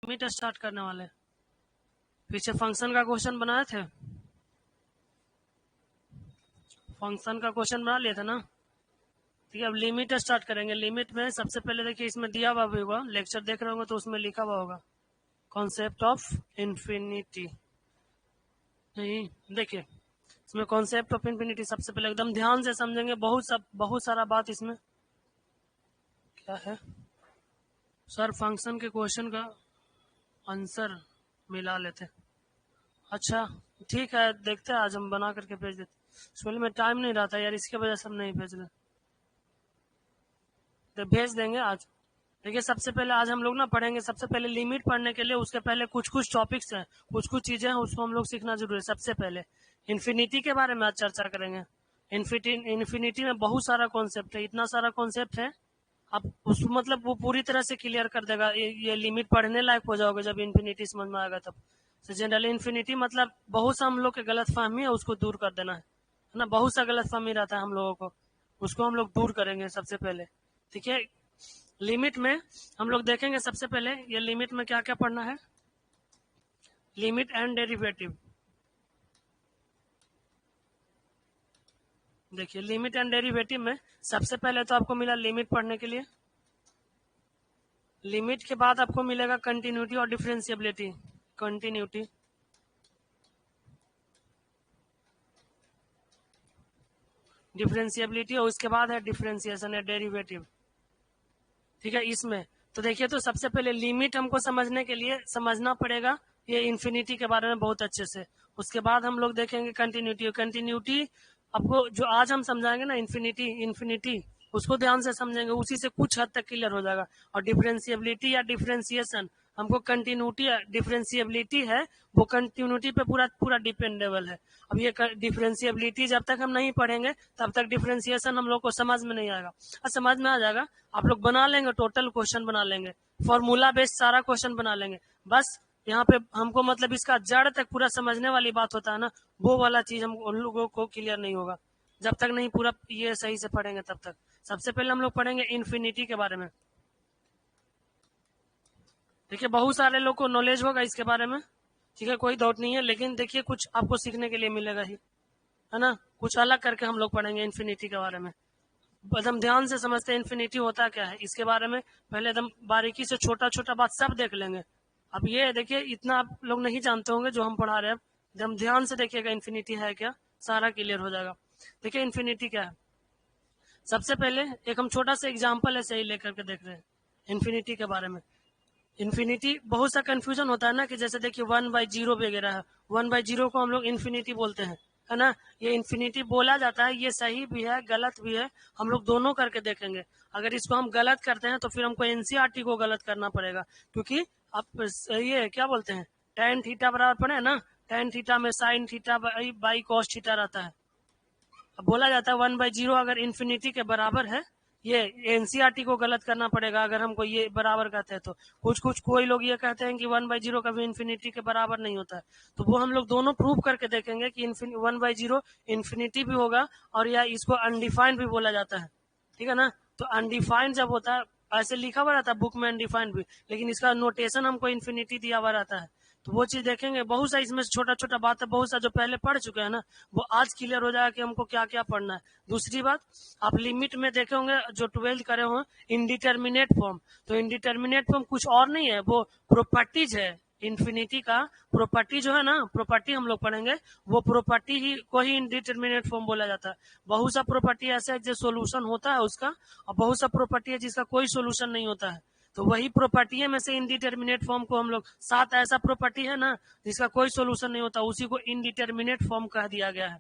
Limit start करने वाले। पीछे फंक्शन का क्वेश्चन बनाए थे, फंक्शन का क्वेश्चन बना लिए थे ना। ठीक है, अब लिमिट स्टार्ट करेंगे। लिमिट में सबसे पहले देखिए इसमें दिया हुआ भी होगा, लेक्चर देख रहे होंगे तो उसमें लिखा हुआ होगा कॉन्सेप्ट ऑफ इंफिनिटी। नहीं देखिए इसमें कॉन्सेप्ट ऑफ इंफिनिटी सबसे पहले एकदम ध्यान से समझेंगे। बहुत सारा बात इसमें क्या है सर, फंक्शन के क्वेश्चन का आंसर मिला लेते। अच्छा ठीक है, देखते हैं आज हम बना करके भेज देते। स्कूल में टाइम नहीं रहता यार, इसके वजह से हम नहीं भेज रहे, तो भेज देंगे आज। देखिए सबसे पहले आज हम लोग ना पढ़ेंगे, सबसे पहले लिमिट पढ़ने के लिए उसके पहले कुछ टॉपिक्स हैं, कुछ चीजें हैं, उसको हम लोग सीखना जरूरी है। सबसे पहले इन्फिनिटी के बारे में आज चर्चा करेंगे। इन्फिनिटी में बहुत सारा कॉन्सेप्ट है, इतना सारा कॉन्सेप्ट है आप उस मतलब वो पूरी तरह से क्लियर कर देगा। ये लिमिट पढ़ने लायक हो जाओगे जब इन्फिनिटी समझ में आएगा तब। जनरली इन्फिनिटी मतलब बहुत सा हम लोग के गलत फहमी है, उसको दूर कर देना है ना। बहुत सा गलत फहमी रहता है हम लोगों को, उसको हम लोग दूर करेंगे सबसे पहले। ठीक है, लिमिट में हम लोग देखेंगे सबसे पहले ये लिमिट में क्या क्या पढ़ना है। Limit and derivative. देखिए लिमिट एंड डेरिवेटिव में सबसे पहले तो आपको मिला लिमिट पढ़ने के लिए। लिमिट के बाद आपको मिलेगा कंटिन्यूटी और डिफरेंशिएबिलिटी। कंटिन्यूटी, डिफरेंशिएबिलिटी और उसके बाद है डिफरेंशिएशन या डेरिवेटिव। ठीक है, इसमें तो देखिए तो सबसे पहले लिमिट हमको समझने के लिए समझना पड़ेगा ये इन्फिनिटी के बारे में बहुत अच्छे से। उसके बाद हम लोग देखेंगे कंटिन्यूटी। कंटिन्यूटी आपको जो आज हम समझाएंगे ना इन्फिनिटी उसको ध्यान से समझेंगे, उसी से कुछ हद तक क्लियर हो जाएगा। और डिफरेंशिएबिलिटी या डिफरेंशिएशन हमको कंटिन्यूटी डिफरेंशिएबिलिटी है वो कंटिन्यूटी पे पूरा डिपेंडेबल है। अब ये डिफरेंशिएबिलिटी जब तक हम नहीं पढ़ेंगे तब तक डिफरेंशिएशन हम लोग को समझ में नहीं आएगा। समझ में आ जाएगा, आप लोग बना लेंगे, टोटल क्वेश्चन बना लेंगे, फॉर्मूला बेस्ड सारा क्वेश्चन बना लेंगे। बस यहाँ पे हमको मतलब इसका जड़ तक पूरा समझने वाली बात होता है ना, वो वाला चीज हम उन लोगों को क्लियर नहीं होगा जब तक नहीं पूरा ये सही से पढ़ेंगे तब तक। सबसे पहले हम लोग पढ़ेंगे इन्फिनिटी के बारे में। देखिए बहुत सारे लोग को नॉलेज होगा इसके बारे में, ठीक है, कोई डाउट नहीं है, लेकिन देखिए कुछ आपको सीखने के लिए मिलेगा ही, है ना। कुछ अलग करके हम लोग पढ़ेंगे इन्फिनिटी के बारे में। एकदम ध्यान से समझते हैं इन्फिनिटी होता क्या है इसके बारे में। पहले एकदम बारीकी से छोटा छोटा बात सब देख लेंगे। अब ये देखिए इतना आप लोग नहीं जानते होंगे जो हम पढ़ा रहे हैं, एकदम ध्यान से देखिएगा इन्फिनिटी है क्या, सारा क्लियर हो जाएगा। देखिए इन्फिनिटी क्या है, सबसे पहले एक हम छोटा सा एग्जाम्पल ऐसे ही लेकर के देख रहे हैं इन्फिनिटी के बारे में। इन्फिनिटी बहुत सा कंफ्यूजन होता है ना, कि जैसे देखिए 1/0 वगैरह है, 1/0 को हम लोग इन्फिनिटी बोलते हैं, है ना। ये इन्फिनिटी बोला जाता है, ये सही भी है गलत भी है, हम लोग दोनों करके देखेंगे। अगर इसको हम गलत करते हैं तो फिर हमको एनसीईआरटी को गलत करना पड़ेगा, क्योंकि आप ये क्या बोलते हैं tan थीटा बराबर पड़े ना, tan थीटा में sin theta by cos theta रहता है। अब बोला जाता है 1/0 अगर इन्फिनिटी के बराबर है, ये एनसीईआरटी को गलत करना पड़ेगा अगर हमको ये बराबर कहते हैं तो। कोई लोग ये कहते हैं कि 1/0 कभी इन्फिनिटी के बराबर नहीं होता है, तो वो हम लोग दोनों प्रूव करके देखेंगे कि 1/0 इन्फिनिटी भी होगा और या इसको अनडिफाइंड भी बोला जाता है। ठीक है ना, तो अनडिफाइंड जब होता है ऐसे लिखा हुआ रहता है बुक में अनडिफाइंड भी, लेकिन इसका नोटेशन हमको इन्फिनिटी दिया हुआ रहता है, तो वो चीज देखेंगे। बहुत सा इसमें छोटा छोटा बात है, बहुत सा जो पहले पढ़ चुके हैं ना वो आज क्लियर हो जाएगा कि हमको क्या क्या पढ़ना है। दूसरी बात, आप लिमिट में देखे होंगे जो 12th करे हों इनडिटर्मिनेट फॉर्म, तो इनडिटर्मिनेट फॉर्म कुछ और नहीं है, वो प्रॉपर्टीज है इन्फिनिटी का। प्रॉपर्टी जो है ना, प्रॉपर्टी हम लोग पढ़ेंगे, वो प्रॉपर्टी ही को ही इनडिटर्मिनेट फॉर्म बोला जाता है। बहुत सा प्रॉपर्टी ऐसा है जो सोल्यूशन होता है उसका, और बहुत सा प्रॉपर्टी है जिसका कोई सोल्यूशन नहीं होता है, तो वही प्रॉपर्टी है में से इनडिटर्मिनेट फॉर्म को हम लोग, 7 ऐसा प्रॉपर्टी है ना जिसका कोई सोल्यूशन नहीं होता, उसी को इनडिटर्मिनेट फॉर्म कह दिया गया है।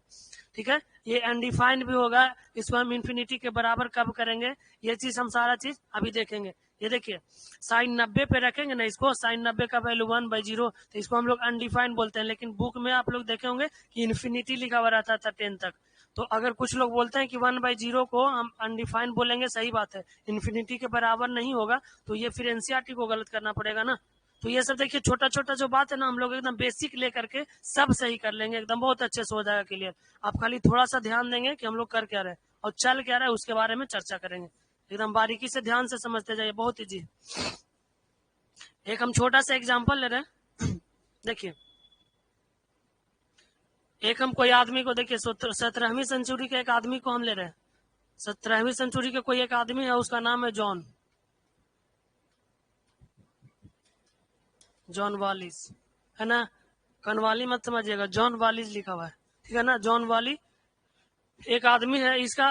ठीक है, ये अनडिफाइंड भी होगा, इसको हम इन्फिनिटी के बराबर कब करेंगे, ये चीज हम सारा चीज अभी देखेंगे। ये देखिए साइन 90 पे रखेंगे ना इसको, साइन 90 का वैल्यू 1/0, तो इसको हम लोग अनडिफाइंड बोलते हैं, लेकिन बुक में आप लोग देखे होंगे कि इन्फिनिटी लिखा हुआ रहता था 10 तक। तो अगर कुछ लोग बोलते हैं कि 1/0 को हम अनडिफाइंड बोलेंगे, सही बात है, इन्फिनिटी के बराबर नहीं होगा, तो ये फिर एनसीईआरटी को गलत करना पड़ेगा ना। तो ये सब देखिए छोटा छोटा जो बात है ना, हम लोग एकदम बेसिक लेकर के सब सही कर लेंगे, एकदम बहुत अच्छे से हो जाएगा क्लियर। आप खाली थोड़ा सा ध्यान देंगे कि हम लोग कर क्या रहे और चल क्या रहे, उसके बारे में चर्चा करेंगे। एकदम बारीकी से ध्यान से समझते जाइए, बहुत ईजी। एक हम छोटा सा एग्जांपल ले रहे हैं। देखिए, एक हम कोई आदमी को, देखिए 17वीं सेंचुरी के एक आदमी को हम ले रहे हैं। 17वीं सेंचुरी के कोई एक आदमी है, उसका नाम है जॉन वालिस, है ना। कनवाली मत समझिएगा, जॉन वालिस लिखा हुआ है, ठीक है ना। जॉन वाली एक आदमी है, इसका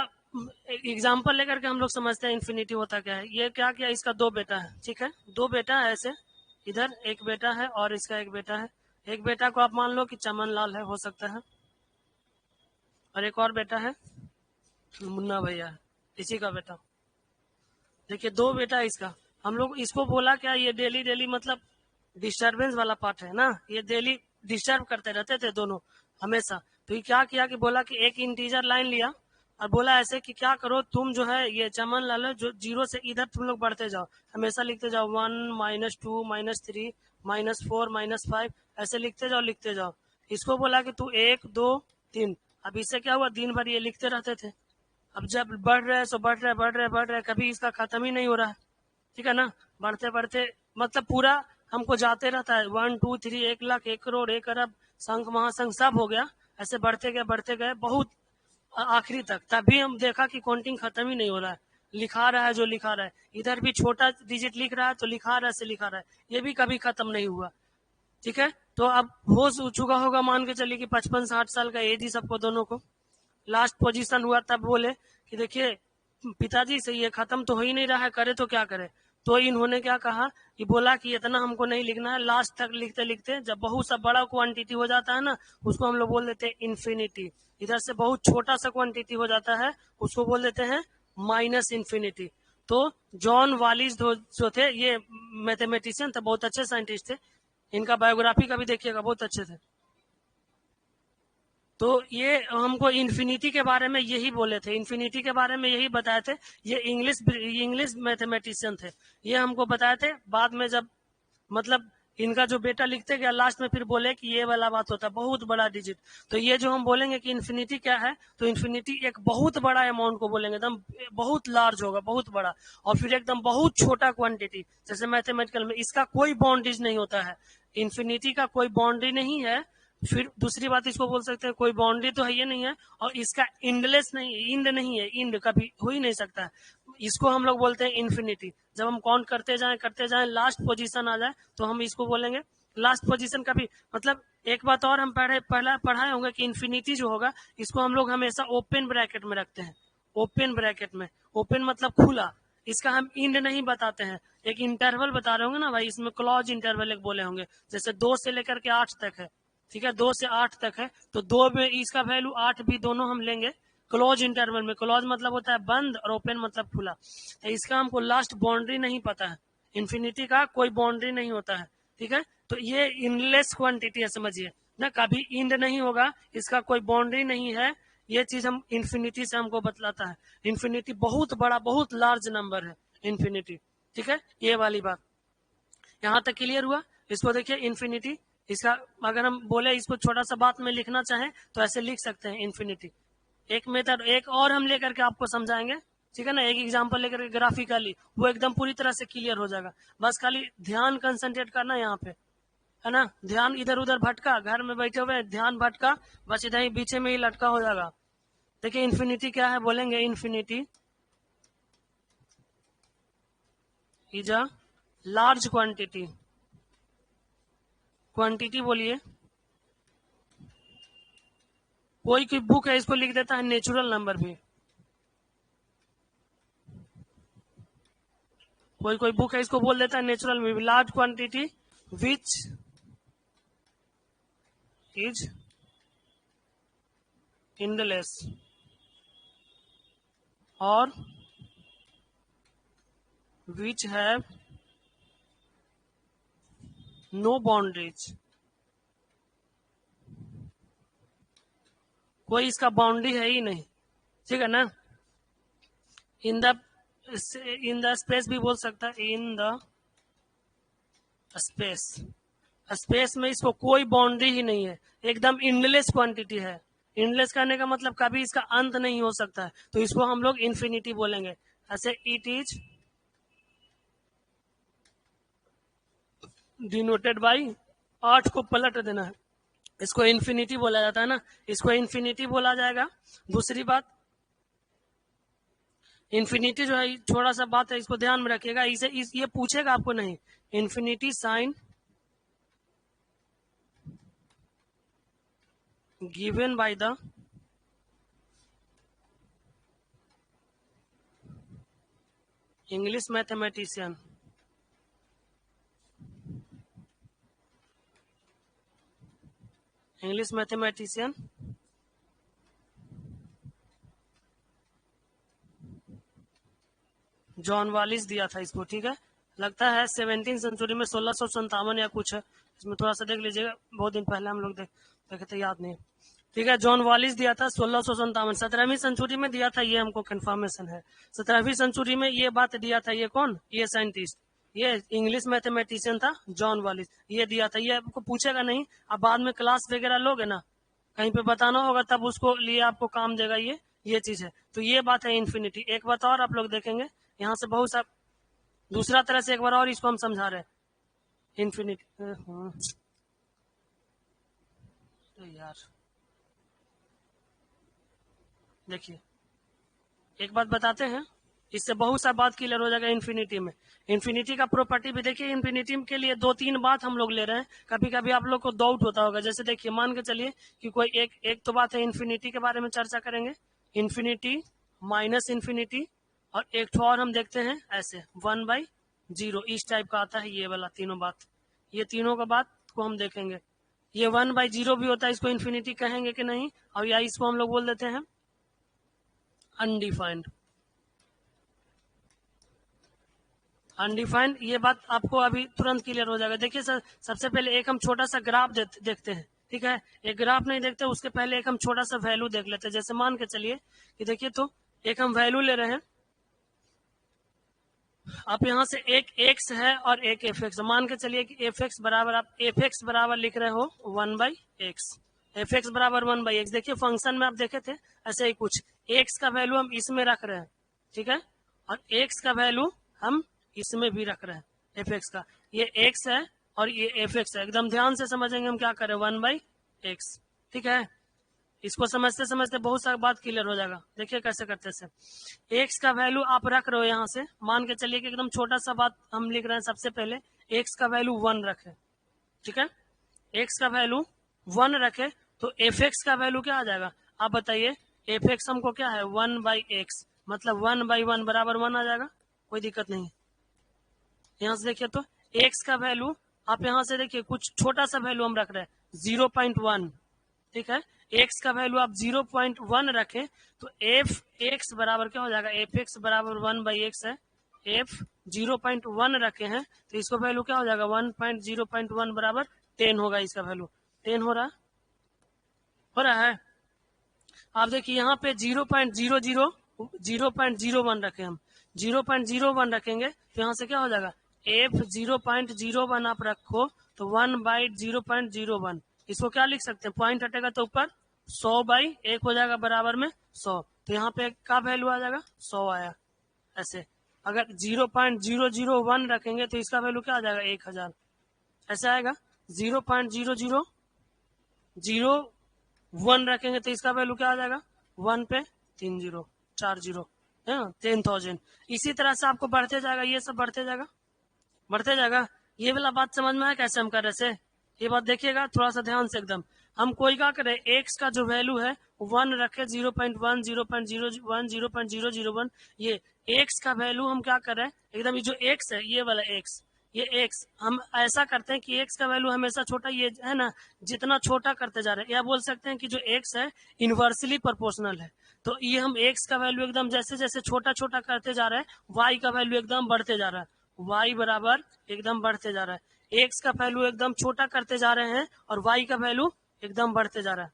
एग्जाम्पल लेकर के हम लोग समझते हैं इन्फिनिटी होता क्या है। ये क्या किया, इसका 2 बेटा है, ठीक है, 2 बेटा है ऐसे, इधर एक बेटा है और इसका एक बेटा है। एक बेटा को आप मान लो कि चमन लाल है, हो सकता है, और एक और बेटा है मुन्ना भैया है, इसी का बेटा। देखिए 2 बेटा है इसका। हम लोग इसको बोला क्या, ये डेली डेली मतलब डिस्टरबेंस वाला पार्ट है ना, ये डेली डिस्टर्ब करते रहते थे दोनों हमेशा। तो ये क्या किया कि बोला कि एक इंटीजर लाइन लिया और बोला ऐसे कि क्या करो तुम जो है ये चमन लाल जो 0 से इधर तुम लोग बढ़ते जाओ, हमेशा लिखते जाओ 1 -2 -3 -4 -5, ऐसे लिखते जाओ। इसको बोला कि तू 1 2 3। अब इससे क्या हुआ, दिन भर ये लिखते रहते थे। अब जब बढ़ रहे सो बढ़ रहे, कभी इसका खत्म ही नहीं हो रहा है, ठीक है ना। बढ़ते बढ़ते मतलब पूरा हमको जाते रहता है, 1 2 3, 1 लाख, 1 करोड़, 1 अरब, शंख महाशंख सब हो गया। ऐसे बढ़ते गए बहुत आखिरी तक। तभी हम देखा कि काउंटिंग खत्म ही नहीं हो रहा है, लिखा रहा है जो लिखा रहा है, इधर भी छोटा डिजिट लिख रहा है तो लिखा रहा है से लिखा रहा है, ये भी कभी खत्म नहीं हुआ, ठीक है। तो अब हो चुका होगा, मान के चलिए कि 55-60 साल का एज ही सबको दोनों को। लास्ट पोजीशन हुआ तब बोले कि देखिए पिताजी से ये खत्म तो हो ही नहीं रहा है, करे तो क्या करे। तो इन्होंने क्या कहा कि बोला कि इतना हमको नहीं लिखना है, लास्ट तक लिखते लिखते जब बहुत सा बड़ा क्वांटिटी हो जाता है ना, उसको हम लोग बोल देते हैं इन्फिनिटी। इधर से बहुत छोटा सा क्वांटिटी हो जाता है, उसको बोल देते हैं माइनस इन्फिनिटी। तो जॉन वालिस जो थे, ये मैथमेटिशियन थे, बहुत अच्छे साइंटिस्ट थे। इनका बायोग्राफी का भी देखिएगा, बहुत अच्छे थे। तो ये हमको इन्फिनिटी के बारे में यही बोले थे, इन्फिनिटी के बारे में यही बताए थे। ये इंग्लिश मैथमेटिशियन थे, ये हमको बताए थे। बाद में जब मतलब इनका जो बेटा लिखते गया, लास्ट में फिर बोले कि ये वाला बात होता है बहुत बड़ा डिजिट। तो ये जो हम बोलेंगे कि इन्फिनिटी क्या है, तो इन्फिनिटी एक बहुत बड़ा अमाउंट को बोलेंगे, एकदम बहुत लार्ज होगा, बहुत बड़ा। और फिर एकदम बहुत छोटा क्वांटिटी, जैसे मैथमेटिकल में इसका कोई बाउंड्रीज नहीं होता है, इन्फिनिटी का कोई बाउंड्री नहीं है। फिर दूसरी बात इसको बोल सकते हैं कोई बाउंड्री तो है ये नहीं है, और इसका इंडलेस नहीं, इंड नहीं है, इंड कभी हो ही नहीं सकता है। इसको हम लोग बोलते हैं इन्फिनिटी। जब हम काउंट करते जाएं लास्ट पोजीशन आ जाए तो हम इसको बोलेंगे लास्ट पोजीशन का भी मतलब। एक बात और हम पहला पढ़ाए होंगे कि इन्फिनिटी जो होगा, इसको हम लोग हमेशा ओपन ब्रैकेट में रखते हैं, ओपन ब्रैकेट में। ओपन मतलब खुला, इसका हम इंड नहीं बताते हैं। एक इंटरवल बता रहे होंगे ना भाई, इसमें क्लॉज इंटरवल एक बोले होंगे, जैसे 2 से लेकर के 8 तक है, ठीक है, 2 से 8 तक है, तो 2 में इसका वैल्यू 8 भी दोनों हम लेंगे क्लोज इंटरवल में। क्लोज मतलब होता है बंद और ओपन मतलब खुला। तो इसका हमको लास्ट बाउंड्री नहीं पता है, इन्फिनिटी का कोई बाउंड्री नहीं होता है, ठीक है। तो ये इनलेस क्वांटिटी है, समझिए ना, कभी इंड नहीं होगा, इसका कोई बाउंड्री नहीं है। ये चीज हम इन्फिनिटी से हमको बतलाता है। इन्फिनिटी बहुत बड़ा, बहुत लार्ज नंबर है इन्फिनिटी, ठीक है। ये वाली बात यहाँ तक क्लियर हुआ। इसको देखिए इन्फिनिटी, इसका अगर हम बोले इसको छोटा सा बात में लिखना चाहें तो ऐसे लिख सकते हैं इन्फिनिटी। एक मेथड एक और हम लेकर के आपको समझाएंगे, ठीक है ना, एक एग्जांपल लेकर के ग्राफिकली, वो एकदम पूरी तरह से क्लियर हो जाएगा। बस खाली ध्यान कंसंट्रेट करना यहाँ पे, है ना। ध्यान इधर उधर भटका, घर में बैठे हुए ध्यान भटका, बस इधर ही पीछे में ही लटका हो जाएगा। देखिए इन्फिनिटी क्या है, बोलेंगे infinity is a large quantity. Quantity बोलिए, कोई की बुक है इसको लिख देता है नेचुरल नंबर भी, कोई बुक है इसको बोल देता है नेचुरल में भी। Large quantity which is endless और विच हैव नो बाउंड्रीज। कोई इसका बाउंड्री है ही नहीं, ठीक है ना। इन द स्पेस भी बोल सकता है, इन द स्पेस, स्पेस में इसको कोई बाउंड्री ही नहीं है, एकदम इंडलेस क्वांटिटी है। इंडलेस करने का मतलब कभी इसका अंत नहीं हो सकता है, तो इसको हम लोग इन्फिनिटी बोलेंगे। ऐसे इट इज डिनोटेड बाई 8 को पलट देना है, इसको इन्फिनिटी बोला जाता है ना, इसको इन्फिनिटी बोला जाएगा। दूसरी बात, इन्फिनिटी जो है थोड़ा सा बात है, इसको ध्यान में रखिएगा, ये पूछेगा आपको नहीं, infinity sign given by the English mathematician. English mathematician John Wallis दिया था इसको, ठीक है, लगता है 17वीं सेंचुरी में 1657 या कुछ है, इसमें थोड़ा सा देख लीजिएगा, बहुत दिन पहले हम लोग देखे थे, याद नहीं, ठीक है। जॉन वालिस दिया था 1657, 17वीं सेंचुरी में दिया था, ये हमको कंफर्मेशन है। 17वीं सेंचुरी में ये बात दिया था, ये कौन, ये साइंटिस्ट, ये इंग्लिश मैथमेटिशियन था जॉन वालिस, ये दिया था। ये आपको पूछेगा नहीं, आप बाद में क्लास वगैरह लोगे ना, कहीं पे बताना होगा तब उसको लिए आपको काम देगा, ये चीज है। तो ये बात है इन्फिनिटी। एक बात और आप लोग देखेंगे, यहाँ से बहुत सा दूसरा तरह से एक बार और इसको हम समझा रहे हैं, इन्फिनिटी। तो यार देखिए, एक बात बताते हैं, इससे बहुत सा बात क्लियर हो जाएगा इन्फिनिटी में। इन्फिनिटी का प्रॉपर्टी भी देखिए, इन्फिनिटी के लिए 2-3 बात हम लोग ले रहे हैं, कभी कभी आप लोग को डाउट होता होगा। जैसे देखिए, मान के चलिए कि कोई एक तो बात है, इन्फिनिटी के बारे में चर्चा करेंगे, इन्फिनिटी, माइनस इन्फिनिटी, और एक तो और हम देखते हैं ऐसे 1/0, इस टाइप का आता है, ये वाला तीनों बात, ये तीनों का बात को हम देखेंगे। ये 1/0 भी होता है, इसको इन्फिनिटी कहेंगे कि नहीं, और या इसको हम लोग बोल देते हैं अनडिफाइंड। अनडिफाइंड, ये बात आपको अभी तुरंत क्लियर हो जाएगा। देखिए सर, सबसे पहले एक हम छोटा सा ग्राफ देखते हैं, ठीक है, एक ग्राफ नहीं देखते, उसके पहले एक हम छोटा सा वैल्यू देख लेते हैं। जैसे मान के चलिए कि देखिए, तो एक हम वैल्यू ले रहे हैं, आप यहाँ से एक एक्स है और एक एफ एक्स, मान के चलिए कि एफ एक्स बराबर, आप एफ एक्स बराबर लिख रहे हो 1/x, एफ एक्स बराबर 1/x। देखिए फंक्शन में आप देखे थे ऐसे ही कुछ, एक्स का वैल्यू हम इसमें रख रहे हैं, ठीक है, और एक्स का वैल्यू हम इसमें भी रख रहे हैं, एफ एक्स का, ये एक्स है और ये एफ एक्स है। एकदम ध्यान से समझेंगे हम क्या करें, 1/x, ठीक है। इसको समझते समझते बहुत सारी बात क्लियर हो जाएगा। देखिए कैसे करते से, एक्स का वैल्यू आप रख रहे हो यहाँ से, मान के चलिए कि एकदम छोटा सा बात हम लिख रहे हैं, सबसे पहले एक्स का वैल्यू 1 रखे, ठीक है, एक्स का वैल्यू 1 रखे, तो एफ एक्स का वैल्यू क्या आ जाएगा, आप बताइए, एफ एक्स हमको क्या है 1/x, मतलब 1/1 बराबर 1 आ जाएगा, कोई दिक्कत नहीं। यहाँ से देखिए, तो एक्स का वैल्यू आप यहाँ से देखिए, कुछ छोटा सा वैल्यू हम रख रहे हैं 0.1, ठीक है, एक्स का वैल्यू आप 0.1 रखें, तो एफ एक्स बराबर क्या हो जाएगा, एफ एक्स बराबर 1/x है, एफ 0.1 रखे हैं, तो इसका वैल्यू क्या हो जाएगा 1.0.1 बराबर 10 होगा, इसका वैल्यू 10 हो रहा है। आप देखिए यहाँ पे 0.01 रखे हम, 0.01 रखेंगे, तो यहाँ से क्या हो जाएगा, एफ 0.01 आप रखो, तो 1/0.01, इसको क्या लिख सकते हैं, पॉइंट हटेगा तो ऊपर 100/1 हो जाएगा, बराबर में 100, तो यहाँ पे का वैल्यू आ जाएगा 100 आया। ऐसे अगर 0.001 रखेंगे तो इसका वैल्यू क्या आ जाएगा 1000, ऐसा आएगा। 0.001 रखेंगे तो इसका वैल्यू क्या आ जाएगा, 1 पे 3 0, 4 0, 10,000। इसी तरह से आपको बढ़ते जाएगा, ये सब बढ़ते जाएगा। ये वाला बात समझ में आया कैसे हम कर रहे से, ये बात देखिएगा थोड़ा सा ध्यान से एकदम। हम कोई क्या करें, एक्स का जो वैल्यू है 1 रखे, 0.1, 0.01, 0.001, ये एक्स का वैल्यू हम क्या कर रहे हैं, एकदम ये जो एक्स है, ये वाला एक्स, ये एक्स हम ऐसा करते हैं कि एक्स का वैल्यू हमेशा छोटा, ये है ना, जितना छोटा करते जा रहे हैं, या बोल सकते हैं कि जो एक्स है इनवर्सली प्रोपोर्शनल है, तो ये हम एक्स का वैल्यू एकदम जैसे जैसे छोटा छोटा करते जा रहे हैं, वाई का वैल्यू एकदम बढ़ते जा रहा है, वाई बराबर एकदम बढ़ते जा रहा है, एक्स का वैल्यू एकदम छोटा करते जा रहे हैं और वाई का वैल्यू एकदम बढ़ते जा रहा है।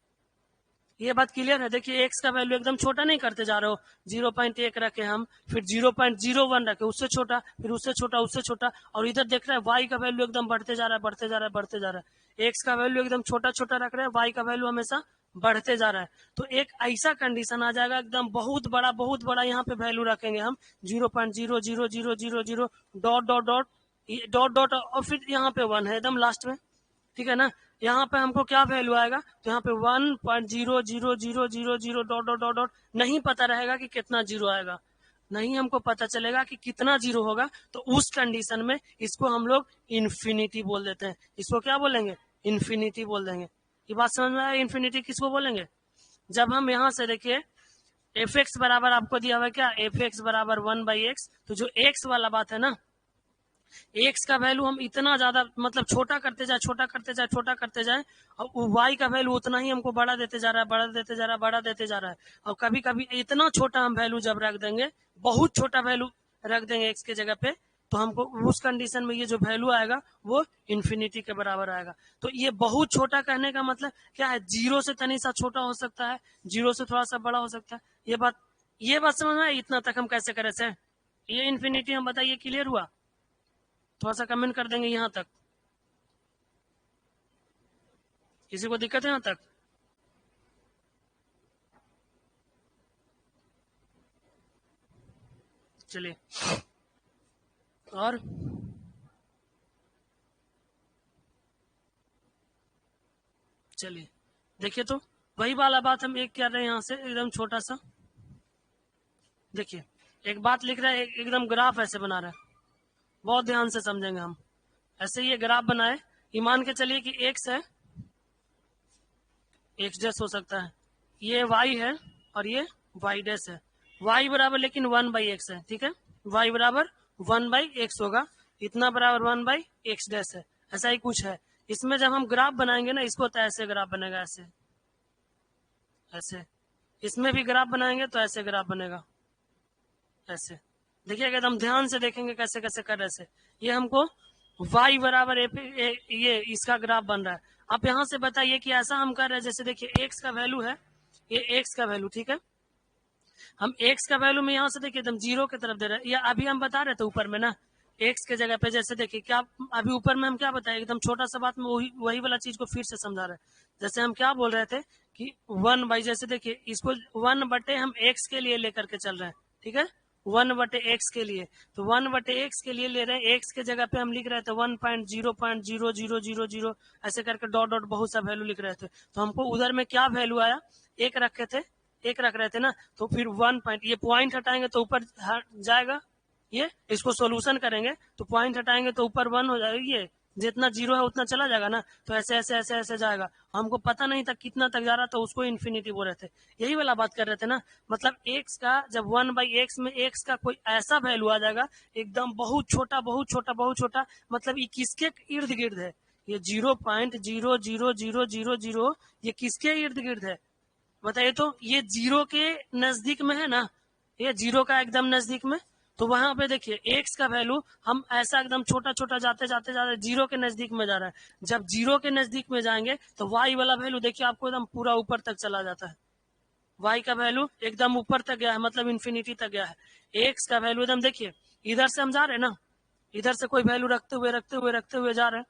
ये बात क्लियर है। देखिए एक्स का वैल्यू एकदम छोटा नहीं करते जा रहे हो, 0.1 रखे हम, फिर 0.01 रखे, उससे छोटा, फिर उससे छोटा, उससे छोटा, और इधर देख रहे हैं वाई का वैल्यू एकदम बढ़ते जा रहा है, बढ़ते जा रहा है, बढ़ते जा रहा है। एक्स का वैल्यू एकदम छोटा छोटा रख रहे हैं, वाई का वैल्यू हमेशा बढ़ते जा रहा है। तो एक ऐसा कंडीशन आ जाएगा एकदम बहुत बड़ा यहाँ पे वैल्यू रखेंगे हम, 0.00000 dot dot dot dot dot और फिर यहाँ पे 1 है एकदम लास्ट में, ठीक है ना। यहाँ पे हमको क्या वैल्यू आएगा, तो यहाँ पे 1.000000 डॉट डॉट डॉट डॉट, नहीं पता रहेगा कि कितना जीरो आएगा, नहीं हमको पता चलेगा कि कितना जीरो होगा, तो उस कंडीशन में इसको हम लोग इन्फिनिटी बोल देते हैं। इसको क्या बोलेंगे, इन्फिनिटी बोल देंगे। ये बात समझ में आया, इन्फिनिटी किसको बोलेंगे। जब हम यहाँ से देखिए एफ एक्स बराबर आपको दिया हुआ है क्या, एफ एक्स बराबर 1/x, तो जो एक्स वाला बात है ना, एक्स का वैल्यू हम इतना ज्यादा मतलब छोटा करते जाए छोटा करते जाए छोटा करते जाए, और वाई का वैल्यू उतना ही हमको बड़ा देते जा रहा है, बड़ा देते जा रहा है, बड़ा देते जा रहा है। और कभी कभी इतना छोटा हम वैल्यू जब रख देंगे, बहुत छोटा वैल्यू रख देंगे एक्स के जगह पे, तो हमको उस कंडीशन में ये जो वैल्यू आएगा वो इन्फिनिटी के बराबर आएगा। तो ये बहुत छोटा कहने का मतलब क्या है, जीरो से तनी सा छोटा हो सकता है, जीरो से थोड़ा सा बड़ा हो सकता है। ये बात समझ में, इतना तक हम कैसे करें से, ये इन्फिनिटी हम बताइए क्लियर हुआ। थोड़ा सा कमेंट कर देंगे यहां तक, किसी को दिक्कत है यहां तक। चलिए और चलिए देखिए, तो वही वाला बात हम एक कर रहे हैं यहां से एकदम छोटा सा। देखिए एक बात लिख रहा है, एकदम ग्राफ ऐसे बना रहा है, बहुत ध्यान से समझेंगे हम। ऐसे ये ग्राफ बनाए, ये मान के चलिए कि एक्स है, एक्स डैश हो सकता है, ये वाई है और ये वाई डैश है। वाई बराबर लेकिन 1/x है, ठीक है, वाई बराबर 1/x होगा, इतना बराबर 1/x डैश है, ऐसा ही कुछ है। इसमें जब हम ग्राफ बनाएंगे ना, इसको तो ऐसे ग्राफ बनेगा, ऐसे ऐसे। इसमें भी ग्राफ बनाएंगे तो ऐसे ग्राफ बनेगा, ऐसे। देखिएगा एकदम ध्यान से देखेंगे कैसे कैसे कर रहे से। ये हमको y बराबर ये इसका ग्राफ बन रहा है। आप यहां से बताइए कि ऐसा हम कर रहे हैं, जैसे देखिए x का वैल्यू है, ये x का वैल्यू, ठीक है, हम x का वैल्यू में यहाँ से देखिए एकदम जीरो की तरफ दे रहे हैं। या अभी हम बता रहे थे ऊपर में ना, x के जगह पे जैसे देखिए क्या, अभी ऊपर में हम क्या बताए, एकदम छोटा सा बात में वही वाला चीज को फिर से समझा रहे हैं। जैसे हम क्या बोल रहे थे कि 1 जैसे देखिए इसको 1/, हम x के लिए लेकर के चल रहे हैं, ठीक है, 1/x के लिए, तो 1/x के लिए ले रहे हैं, x के जगह पे हम लिख रहे थे 1.0.0000 ऐसे करके डॉट डॉट बहुत सा वैल्यू लिख रहे थे। तो हमको उधर में क्या वैल्यू आया, एक रखे थे, एक रख रहे थे ना, तो फिर 1 पॉइंट, ये पॉइंट हटाएंगे तो ऊपर जाएगा, ये इसको सोल्यूशन करेंगे तो पॉइंट हटाएंगे तो ऊपर 1 हो जाएगा, ये जितना जीरो है उतना चला जाएगा ना, तो ऐसे ऐसे ऐसे ऐसे जाएगा। हमको पता नहीं था कितना तक जा रहा, तो उसको इन्फिनिटी बोल रहे थे। यही वाला बात कर रहे थे ना, मतलब एक्स का जब 1/x में एक्स का कोई ऐसा वैल्यू आ जाएगा एकदम बहुत छोटा बहुत छोटा बहुत छोटा, मतलब ये किसके इर्द गिर्द है, ये 0.00000, ये किसके इर्द गिर्द है बताइए। तो ये जीरो के नजदीक में है ना, ये जीरो का एकदम नजदीक में, तो वहां पे देखिए एक्स का वैल्यू हम ऐसा एकदम छोटा छोटा जाते जाते जाते जीरो के नजदीक में जा रहा है। जब जीरो के नजदीक में जाएंगे तो वाई वाला वैल्यू देखिए आपको एकदम पूरा ऊपर तक चला जाता है, वाई का वैल्यू एकदम ऊपर तक गया है, मतलब इन्फिनिटी तक गया है। एक्स का वैल्यू एकदम देखिए, इधर से हम जा रहे हैं ना, इधर से कोई वैल्यू रखते हुए रखते हुए रखते हुए जा रहे हैं।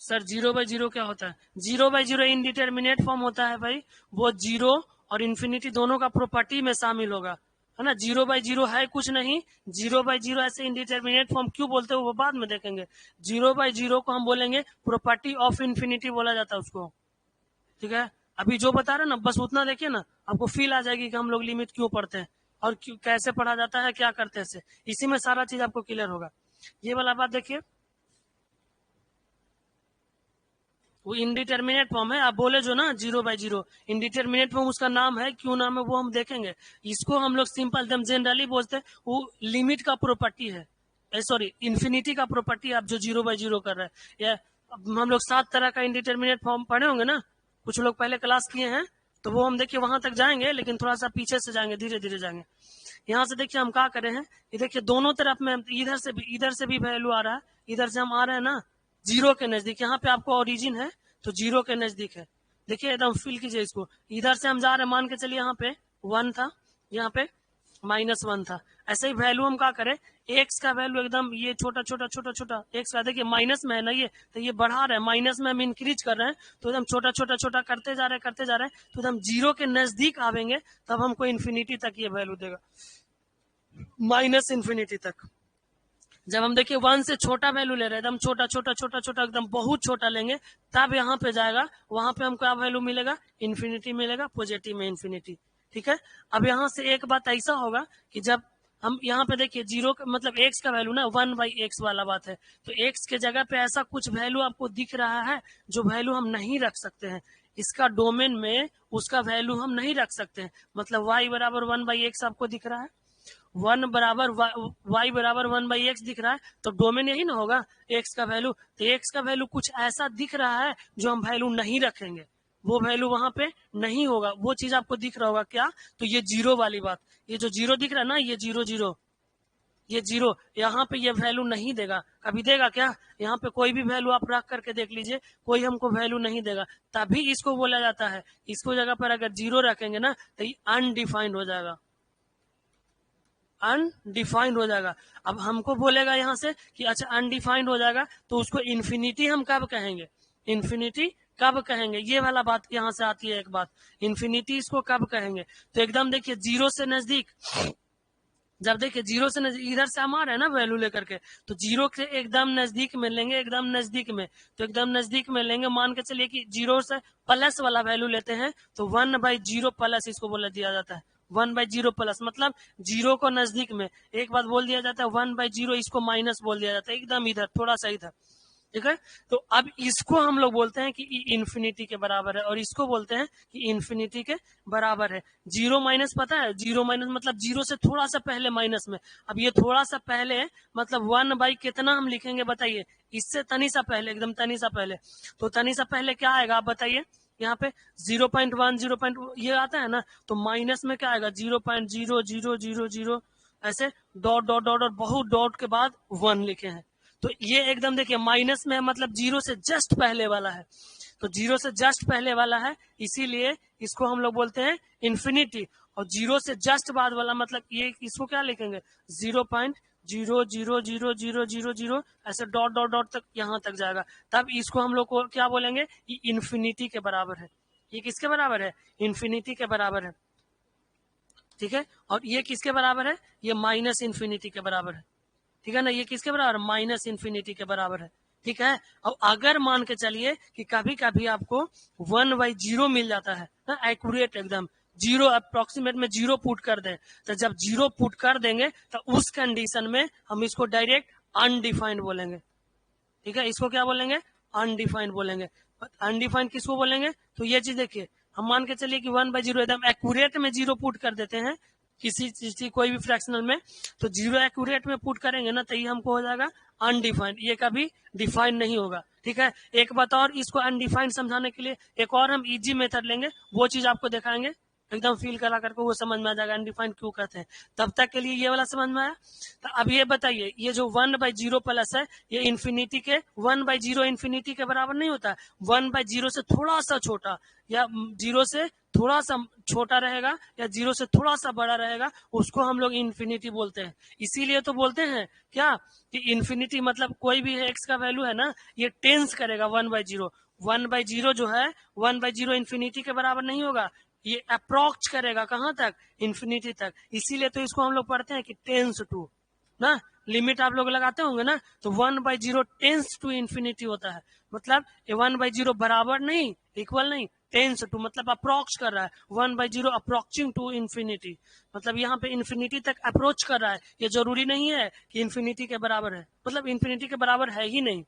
सर 0/0 क्या होता है, 0/0 इनडिटर्मिनेट फॉर्म होता है भाई, वो जीरो और इन्फिनिटी दोनों का प्रॉपर्टी में शामिल होगा, है ना। 0/0 है कुछ नहीं, 0/0 ऐसे इनडिटर्मिनेट फॉर्म क्यों बोलते हैं वो बाद में देखेंगे। 0/0 को हम बोलेंगे प्रॉपर्टी ऑफ इन्फिनिटी बोला जाता है उसको, ठीक है। अभी जो बता रहे ना बस उतना देखिए ना, आपको फील आ जाएगी कि हम लोग लिमिट क्यों पढ़ते हैं और क्यों कैसे पढ़ा जाता है, क्या करते हैं, इसी में सारा चीज आपको क्लियर होगा। ये वाला बात देखिए, वो इनडिटर्मिनेट फॉर्म है। आप बोले जो ना 0/0 इनडिटर्मिनेट फॉर्म, उसका नाम है, क्यों नाम है वो हम देखेंगे। इसको हम लोग सिंपल एकदम जनरली बोलते हैं, वो लिमिट का प्रॉपर्टी है, सॉरी इन्फिनिटी का प्रॉपर्टी। आप जो 0/0 कर रहे हैं, या हम लोग 7 तरह का इनडिटर्मिनेट फॉर्म पढ़े होंगे ना, कुछ लोग पहले क्लास किए हैं, तो वो हम देखिए वहां तक जाएंगे, लेकिन थोड़ा सा पीछे से जाएंगे, धीरे धीरे जाएंगे। यहाँ से देखिए हम क्या करे हैं, ये देखिए दोनों तरफ में इधर से भी वैल्यू आ रहा है, इधर से हम आ रहे हैं ना जीरो के नजदीक, यहाँ पे आपको ओरिजिन है तो जीरो के नजदीक है। देखिए एकदम फील कीजिए इसको, इधर से हम जा रहे हैं, मान के चलिए यहाँ पे 1 था, यहाँ पे -1 था। ऐसे ही वैल्यू हम क्या करें, एक्स का वैल्यू एकदम ये छोटा छोटा छोटा छोटा एक्स का, देखिए माइनस में है ना ये, तो ये बढ़ा रहे हैं, माइनस में हम इंक्रीज कर रहे हैं, तो एकदम छोटा छोटा छोटा करते जा रहे हैं करते जा रहे हैं, तो एकदम जीरो के नजदीक आवेंगे, तब हमको इन्फिनिटी तक ये वैल्यू देगा। माइनस इन्फिनिटी तक। जब हम देखिए 1 से छोटा वैल्यू ले रहे हैं, एकदम छोटा छोटा छोटा छोटा एकदम बहुत छोटा लेंगे, तब यहाँ पे जाएगा, वहां पे हमको क्या वैल्यू मिलेगा, इन्फिनिटी मिलेगा, पॉजिटिव में इन्फिनिटी। ठीक है, अब यहाँ से एक बात ऐसा होगा कि जब हम यहाँ पे देखिए जीरो मतलब एक्स का वैल्यू ना 1/x वाला बात है, तो एक्स के जगह पे ऐसा कुछ वैल्यू आपको दिख रहा है जो वैल्यू हम नहीं रख सकते हैं, इसका डोमेन में उसका वैल्यू हम नहीं रख सकते हैं। मतलब y बराबर 1/x आपको दिख रहा है, 1 बराबर y बराबर 1/x दिख रहा है, तो डोमेन यही ना होगा x का वैल्यू। तो x का वैल्यू कुछ ऐसा दिख रहा है जो हम वैल्यू नहीं रखेंगे, वो वैल्यू वहां पे नहीं होगा, वो चीज आपको दिख रहा होगा क्या, तो ये जीरो वाली बात, ये जो जीरो दिख रहा है ना, ये जीरो जीरो, ये जीरो, यहाँ पे ये वैल्यू नहीं देगा, कभी देगा क्या, यहाँ पे कोई भी वैल्यू आप रख करके देख लीजिए, कोई हमको वैल्यू नहीं देगा, तभी इसको बोला जाता है, इसको जगह पर अगर जीरो रखेंगे ना तो ये अनडिफाइंड हो जाएगा, अनडिफाइंड हो जाएगा। अब हमको बोलेगा यहाँ से कि अच्छा अनडिफाइंड हो जाएगा, तो उसको इन्फिनिटी हम कब कहेंगे, इन्फिनिटी कब कहेंगे, ये वाला बात यहाँ से आती है एक बात, इन्फिनिटी इसको कब कहेंगे। तो एकदम देखिए जीरो से नजदीक, जब देखिए जीरो से नजदीक, इधर से हम आ रहे हैं ना वैल्यू लेकर के, तो जीरो के एकदम नजदीक में लेंगे, एकदम नजदीक में, तो एकदम नजदीक में लेंगे, मान के चलिए कि जीरो से प्लस वाला वैल्यू लेते हैं, तो 1/0 प्लस इसको बोला दिया जाता है, 1/0 प्लस, मतलब जीरो को नजदीक में एक बात बोल दिया जाता है, 1/0 इसको माइनस बोल दिया जाता है, एकदम इधर थोड़ा सा इधर। ठीक है, तो अब इसको हम लोग बोलते हैं कि इन्फिनिटी के बराबर है, और इसको बोलते हैं कि इन्फिनिटी के बराबर है। जीरो माइनस पता है, जीरो माइनस मतलब जीरो से थोड़ा सा पहले माइनस में, अब ये थोड़ा सा पहले मतलब 1 कितना हम लिखेंगे बताइए, इससे तनी सा पहले, एकदम तनी सा पहले, तो तनी सा पहले क्या आएगा आप बताइए, यहाँ पे 0.1 0. ये आता है ना, तो माइनस में क्या आएगा 0.0000, ऐसे डॉट डॉट डॉट और बहुत डॉट के बाद 1 लिखे हैं, तो ये एकदम देखिए माइनस में है, मतलब जीरो से जस्ट पहले वाला है, तो जीरो से जस्ट पहले वाला है, इसीलिए इसको हम लोग बोलते हैं इन्फिनिटी। और जीरो से जस्ट बाद वाला मतलब ये, इसको क्या लिखेंगे 0.000000, ऐसे डॉट डॉट डॉट तक यहाँ तक जाएगा, तब इसको हम लोग को क्या बोलेंगे, ये इन्फिनिटी के बराबर है। ये किसके बराबर है, इन्फिनिटी के बराबर है। ठीक है, और ये किसके बराबर है, ये माइनस इन्फिनिटी के बराबर है। ठीक है ना, ये किसके बराबर, माइनस इन्फिनिटी के बराबर है। ठीक है, और अगर मान के चलिए कि कभी कभी आपको 1/0 मिल जाता है ना, एक्यूरेट एकदम जीरो, अप्रोक्सीमेट में जीरो पुट कर दें, तो जब जीरो पुट कर देंगे तो उस कंडीशन में हम इसको डायरेक्ट अनडिफाइंड बोलेंगे। ठीक है, इसको क्या बोलेंगे, अनडिफाइंड बोलेंगे। अनडिफाइंड किसको बोलेंगे, तो ये चीज देखिए, हम मान के चलिए कि 1/0 एकदम एक्यूरेट में जीरो पुट कर देते हैं किसी चीज की, कोई भी फ्रैक्शनल में, तो जीरो एक्यूरेट में पुट करेंगे ना, तो ये हमको हो जाएगा अनडिफाइंड, ये कभी डिफाइन नहीं होगा। ठीक है, एक बात और, इसको अनडिफाइंड समझाने के लिए एक और हम इजी मेथड लेंगे, वो चीज आपको दिखाएंगे, एकदम फील करा करके वो समझ में आ जाएगा अनडिफाइंड क्यों कहते हैं। तब तक के लिए ये वाला समझ में आया। तो अब ये बताइए, ये जो 1/0 प्लस है, ये इन्फिनिटी के 1/0 इन्फिनिटी के बराबर नहीं होता, 1/0 से थोड़ा सा छोटा, या जीरो से थोड़ा सा छोटा रहेगा, या जीरो से थोड़ा सा बड़ा रहेगा, उसको हम लोग इन्फिनिटी बोलते हैं। इसीलिए तो बोलते हैं क्या कि इन्फिनिटी मतलब कोई भी एक्स का वैल्यू है ना, ये टेंस करेगा 1/0, 1/0 जो है 1/0 इन्फिनिटी के बराबर नहीं होगा, ये अप्रोच करेगा कहां तक, इन्फिनिटी तक। इसीलिए तो इसको हम लोग पढ़ते हैं कि टेंस टू ना, लिमिट आप लोग लगाते होंगे ना, तो 1/0 टेंस टू इन्फिनिटी होता है, मतलब ये 1/0 बराबर नहीं, इक्वल नहीं, टेंस टू मतलब अप्रोच कर रहा है, 1/0 अप्रोचिंग टू इन्फिनिटी, मतलब यहाँ पे इन्फिनिटी तक अप्रोच कर रहा है। ये जरूरी नहीं है कि इन्फिनिटी के बराबर है, मतलब इन्फिनिटी के बराबर है ही नहीं,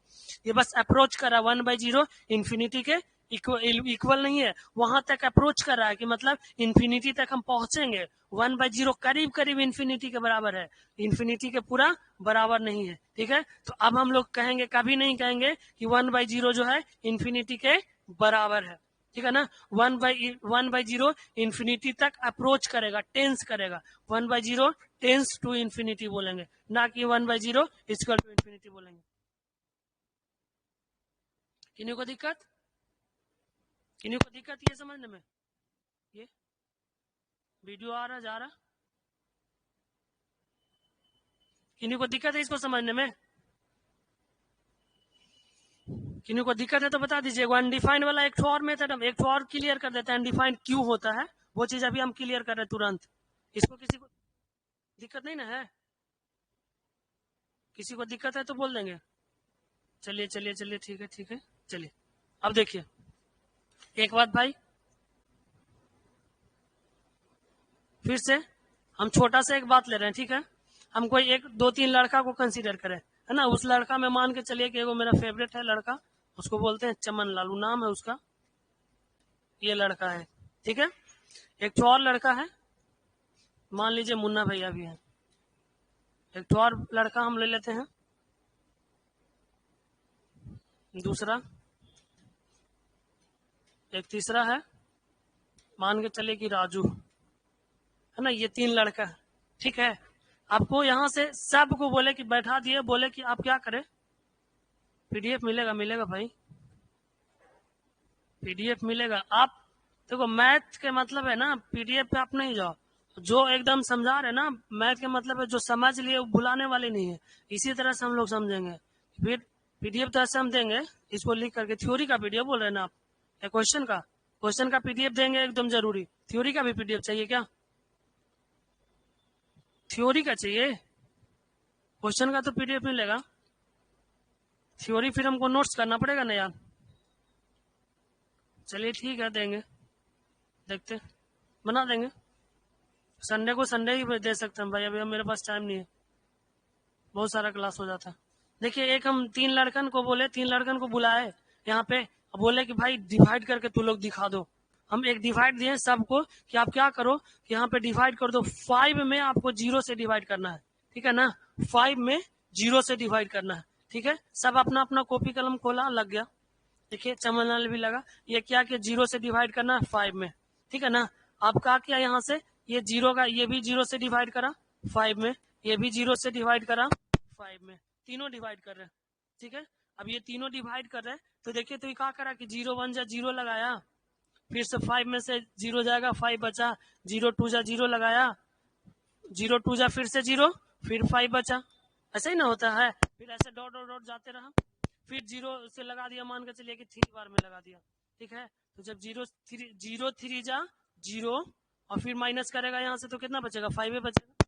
ये बस अप्रोच कर रहा है 1/0 इन्फिनिटी के इक्वल नहीं है, वहां तक अप्रोच कर रहा है कि मतलब इन्फिनिटी तक हम पहुंचेंगे, 1/0 करीब करीब इन्फिनिटी के बराबर है, इन्फिनिटी के पूरा बराबर नहीं है। ठीक है, तो अब हम लोग कहेंगे, कभी नहीं कहेंगे कि 1/0 जो है इन्फिनिटी के बराबर है। ठीक है ना, 1/0 इन्फिनिटी तक अप्रोच करेगा, टेंस करेगा, 1/0 टेंस टू इन्फिनिटी बोलेंगे, ना कि 1/0 इक्वल टू इन्फिनिटी बोलेंगे। किन्हीं को दिक्कत, किन्हीं को दिक्कत ये समझने में, ये वीडियो आ रहा जा रहा, किन्हीं को दिक्कत है इसको समझने में, किन्हीं को दिक्कत है तो बता दीजिए। अनडिफाइंड वाला एक और मेथड हम एक और क्लियर कर देते हैं, अनडिफाइंड क्यों होता है, वो चीज अभी हम क्लियर कर रहे हैं तुरंत। इसको किसी को दिक्कत नहीं ना है? किसी को दिक्कत है तो बोल देंगे। चलिए चलिए चलिए, ठीक है ठीक है, चलिए। अब देखिए एक बात भाई, फिर से हम छोटा सा एक बात ले रहे हैं, ठीक है। हम कोई एक दो तीन लड़का को कंसीडर करें, है ना। उस लड़का में मान के चलिए कि वो मेरा फेवरेट है लड़का, उसको बोलते हैं चमन लालू, नाम है उसका, ये लड़का है, ठीक है। एक तो और लड़का है, मान लीजिए मुन्ना भैया भी है। एक तो और लड़का हम ले लेते हैं, दूसरा, एक तीसरा है, मान के चलिए कि राजू, है ना। ये तीन लड़का है, ठीक है। आपको यहां से सबको बोले कि बैठा दिए, बोले कि आप क्या करें, पीडीएफ मिलेगा, मिलेगा भाई, पीडीएफ मिलेगा। आप देखो मैथ के मतलब है ना, पीडीएफ पे आप नहीं जाओ, जो एकदम समझा रहे ना, मैथ के मतलब है जो समझ लिए वो भुलाने वाले नहीं है। इसी तरह से हम लोग समझेंगे। फिर पीडीएफ तो ऐसे हम देंगे, इसको लिख करके, थ्योरी का पीडीएफ बोल रहे हैं ना आप, या क्वेश्चन का, क्वेश्चन का पीडीएफ देंगे एकदम जरूरी। थ्योरी का भी पीडीएफ चाहिए क्या? थ्योरी का चाहिए, क्वेश्चन का तो पीडीएफ मिलेगा, थ्योरी फिर हमको नोट्स करना पड़ेगा ना यार। चलिए ठीक है, देंगे, देखते हैं, बना देंगे। संडे को संडे ही दे सकते हैं भाई, अभी मेरे पास टाइम नहीं है, बहुत सारा क्लास हो जाता है। देखिए एक हम तीन लड़कन को बोले, तीन लड़कन को बुलाए यहाँ पे, बोले कि भाई डिवाइड करके तू लोग दिखा दो। हम एक डिवाइड दिए सबको कि आप क्या करो कि यहाँ पे डिवाइड कर दो, 5 में आपको 0 से डिवाइड करना है, ठीक है ना। 5 में 0 से डिवाइड करना है, ठीक है। सब अपना अपना कॉपी कलम खोला, लग गया। देखिए चमन भी लगा, ये क्या कि 0 से डिवाइड करना है 5 में, ठीक है ना। अब क्या किया यहाँ से, ये 0 का, ये भी 0 से डिवाइड करा 5 में, ये भी 0 से डिवाइड करा 5 में, तीनों डिवाइड कर रहे हैं, ठीक है। अब ये तीनों डिवाइड कर रहे हैं, तो देखिए तो ये क्या करा कि 0 1 जा 0 लगाया, फिर से 5 में से 0 जाएगा, 5 बचा, 0 2 जा 0 लगाया, 0 2 जा फिर से 0, फिर 5 बचा। ऐसा ही ना होता है, फिर ऐसे डॉट डॉट डॉट जाते रहा, फिर 0 से लगा दिया, मान के चलिए कि 3 बार में लगा दिया, ठीक है। तो जब 0 3 जा 0, और फिर माइनस करेगा यहाँ से तो कितना बचेगा, 5 बचेगा।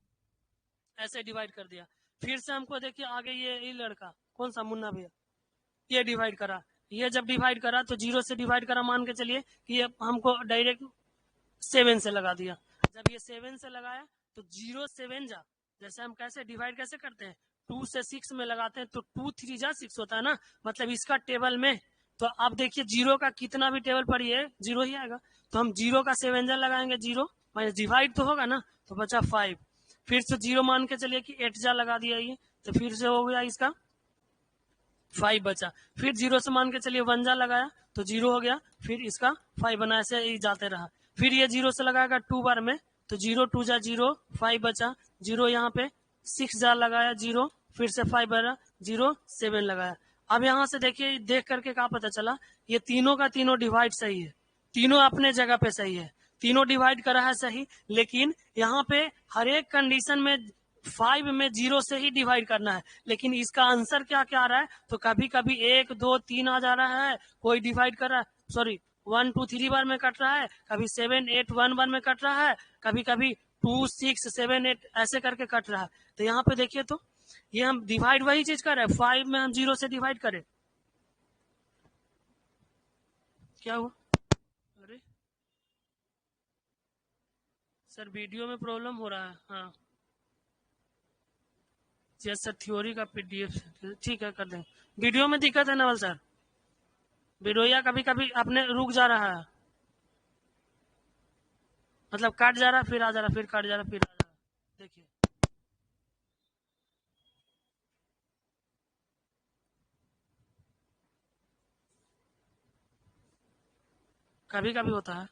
ऐसे डिवाइड कर दिया। फिर से हमको देखिए आगे ये लड़का कौन सा, मुन्ना भैया, ये डिवाइड करा, ये जब डिवाइड करा तो 0 से डिवाइड करा, मान के चलिए कि ये हमको डायरेक्ट 7 से लगा दिया। जब ये 7 से लगाया तो 0 7 जा, जैसे हम कैसे डिवाइड कैसे करते हैं, 2 से 6 में लगाते हैं तो 2 3 जा 6 होता है ना, मतलब इसका टेबल में। तो आप देखिए 0 का कितना भी टेबल पढ़िए 0 ही आएगा, तो हम 0 का 7 जा लगाएंगे, 0 माइनस डिवाइड तो होगा ना, तो बचा 5। फिर से 0 मान के चलिए कि 8 जा लगा दिया ये, तो फिर से हो गया इसका 5 बचा। फिर 0 से मान के चलिए 1 जा लगाया तो 0 हो गया, फिर इसका 5 बना, ऐसे ही जाते रहा। फिर ये 0 से लगाएगा 2 बार में, तो 0 2 जा 0, 5 बचा, 0 यहाँ पे 6 जा लगाया 0, फिर से 5 बना, 0 7 लगाया। अब यहाँ से देखिए, देख करके क्या पता चला, ये तीनों का तीनों डिवाइड सही है, तीनों अपने जगह पे सही है, तीनों डिवाइड करा है सही, लेकिन यहाँ पे हर एक कंडीशन में 5 में 0 से ही डिवाइड करना है, लेकिन इसका आंसर क्या क्या आ रहा है, तो कभी कभी 1 2 3 आ जा रहा है, कोई डिवाइड कर रहा है, सॉरी 1 2 3 बार में कट रहा है, कभी 7 8 1 बार में कट रहा है, कभी कभी 2 6 7 8 ऐसे करके कट रहा है। तो यहाँ पे देखिए, तो ये हम डिवाइड वही चीज कर रहे हैं, 5 में हम 0 से डिवाइड करें, क्या हुआ, अरे सर वीडियो में प्रॉब्लम हो रहा है, हाँ जैसा थ्योरी का पीडीएफ, ठीक है कर दें। वीडियो में दिक्कत है नवल सर, वीडियो या कभी कभी अपने रुक जा रहा है, मतलब काट जा रहा फिर आ जा रहा, फिर काट जा रहा फिर आ जा रहा, देखिए कभी कभी होता है।